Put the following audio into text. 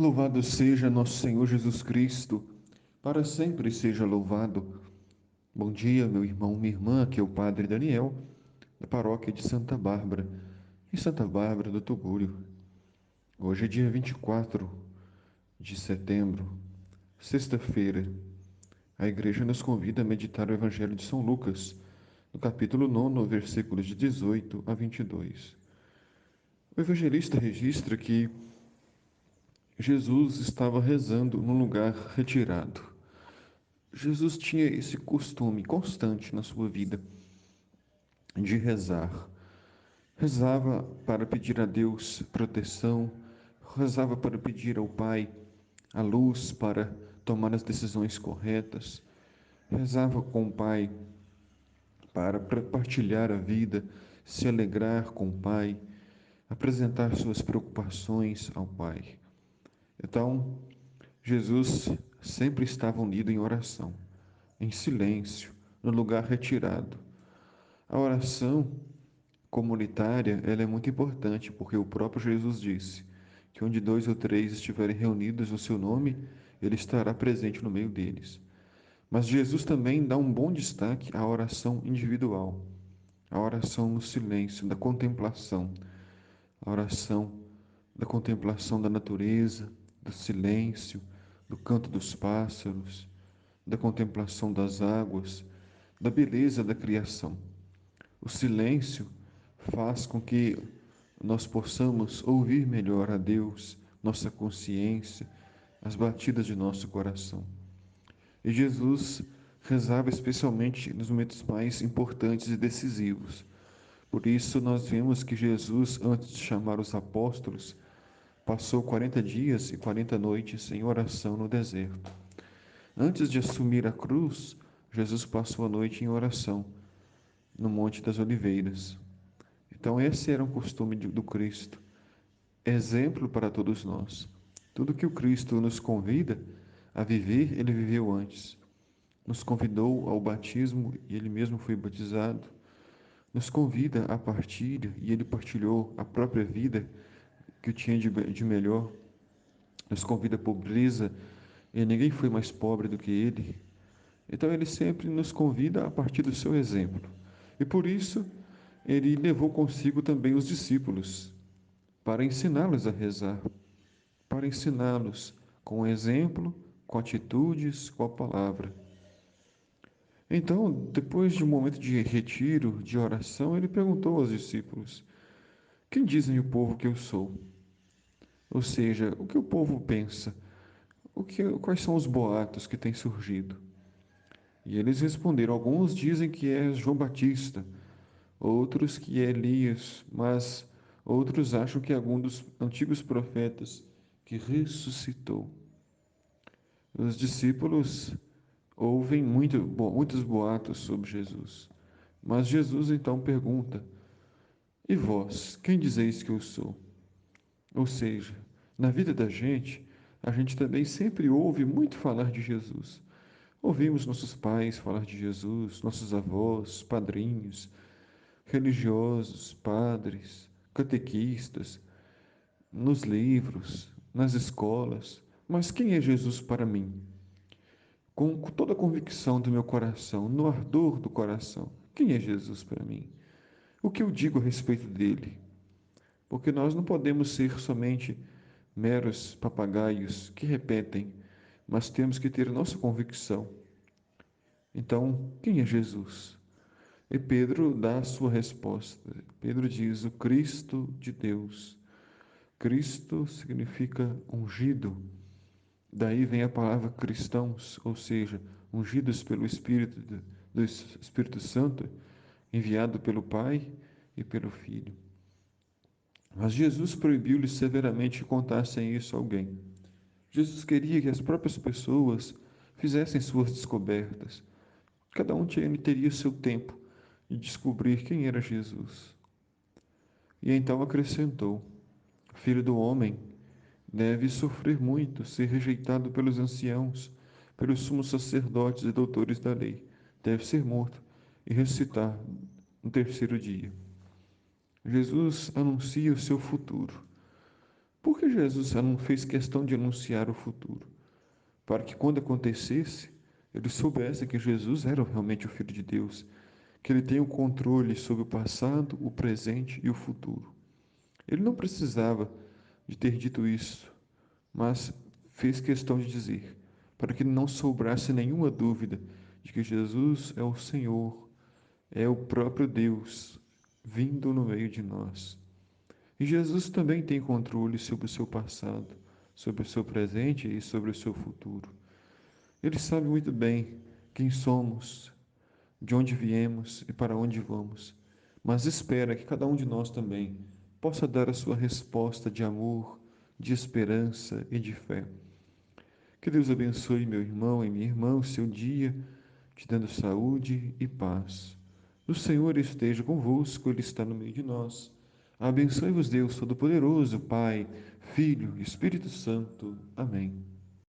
Louvado seja nosso Senhor Jesus Cristo, para sempre seja louvado. Bom dia, meu irmão, minha irmã, aqui é o Padre Daniel, da paróquia de Santa Bárbara, em Santa Bárbara do Tugúrio. Hoje é dia 24 de setembro, sexta-feira. A igreja nos convida a meditar o Evangelho de São Lucas, no capítulo 9, versículos de 18 a 22. O evangelista registra que Jesus estava rezando num lugar retirado. Jesus tinha esse costume constante na sua vida de rezar. Rezava para pedir a Deus proteção, rezava para pedir ao Pai a luz para tomar as decisões corretas, rezava com o Pai para partilhar a vida, se alegrar com o Pai, apresentar suas preocupações ao Pai. Então, Jesus sempre estava unido em oração, em silêncio, no lugar retirado. A oração comunitária, ela é muito importante, porque o próprio Jesus disse que onde dois ou três estiverem reunidos no seu nome, ele estará presente no meio deles. Mas Jesus também dá um bom destaque à oração individual, à oração no silêncio, da contemplação, a oração da contemplação da natureza, do silêncio, do canto dos pássaros, da contemplação das águas, da beleza da criação. O silêncio faz com que nós possamos ouvir melhor a Deus, nossa consciência, as batidas de nosso coração. E Jesus rezava especialmente nos momentos mais importantes e decisivos. Por isso, nós vemos que Jesus, antes de chamar os apóstolos, passou 40 dias e 40 noites em oração no deserto. Antes de assumir a cruz, Jesus passou a noite em oração no Monte das Oliveiras. Então, esse era um costume do Cristo, exemplo para todos nós. Tudo que o Cristo nos convida a viver, ele viveu antes. Nos convidou ao batismo e ele mesmo foi batizado. Nos convida à partilha e ele partilhou a própria vida que tinha de melhor. Nos convida à pobreza e ninguém foi mais pobre do que ele. Então ele sempre nos convida a partir do seu exemplo. E por isso ele levou consigo também os discípulos, para ensiná-los a rezar, para ensiná-los com o exemplo, com atitudes, com a palavra. Então, depois de um momento de retiro, de oração, ele perguntou aos discípulos: Quem dizem o povo que eu sou? Ou seja, o que o povo pensa? Quais são os boatos que têm surgido? E eles responderam: Alguns dizem que é João Batista, outros que é Elias, mas outros acham que é algum dos antigos profetas que ressuscitou. Os discípulos ouvem muitos boatos sobre Jesus. Mas Jesus então pergunta: E vós, quem dizeis que eu sou? Ou seja, na vida da gente, a gente também sempre ouve muito falar de Jesus. Ouvimos nossos pais falar de Jesus, nossos avós, padrinhos, religiosos, padres, catequistas, nos livros, nas escolas. Mas quem é Jesus para mim? Com toda a convicção do meu coração, no ardor do coração, quem é Jesus para mim? O que eu digo a respeito dele? Porque nós não podemos ser somente meros papagaios que repetem, mas temos que ter nossa convicção. Então, quem é Jesus? E Pedro dá a sua resposta. Pedro diz: o Cristo de Deus. Cristo significa ungido. Daí vem a palavra cristãos, ou seja, ungidos pelo do Espírito Santo, enviado pelo Pai e pelo Filho. Mas Jesus proibiu-lhes severamente que contassem isso a alguém. Jesus queria que as próprias pessoas fizessem suas descobertas. Cada um teria seu tempo de descobrir quem era Jesus. E então acrescentou: Filho do homem deve sofrer muito, ser rejeitado pelos anciãos, pelos sumos sacerdotes e doutores da lei. Deve ser morto e ressuscitar no terceiro dia. Jesus anuncia o seu futuro. Por que Jesus não fez questão de anunciar o futuro? Para que quando acontecesse, ele soubesse que Jesus era realmente o Filho de Deus, que ele tem o controle sobre o passado, o presente e o futuro. Ele não precisava de ter dito isso, mas fez questão de dizer, para que não sobrasse nenhuma dúvida de que Jesus é o Senhor, é o próprio Deus vindo no meio de nós. E Jesus também tem controle sobre o seu passado, sobre o seu presente e sobre o seu futuro. Ele sabe muito bem quem somos, de onde viemos e para onde vamos, mas espera que cada um de nós também possa dar a sua resposta de amor, de esperança e de fé. Que Deus abençoe meu irmão e minha irmã, o seu dia, te dando saúde e paz. O Senhor esteja convosco, Ele está no meio de nós. Abençoe-vos, Deus Todo-Poderoso, Pai, Filho e Espírito Santo. Amém.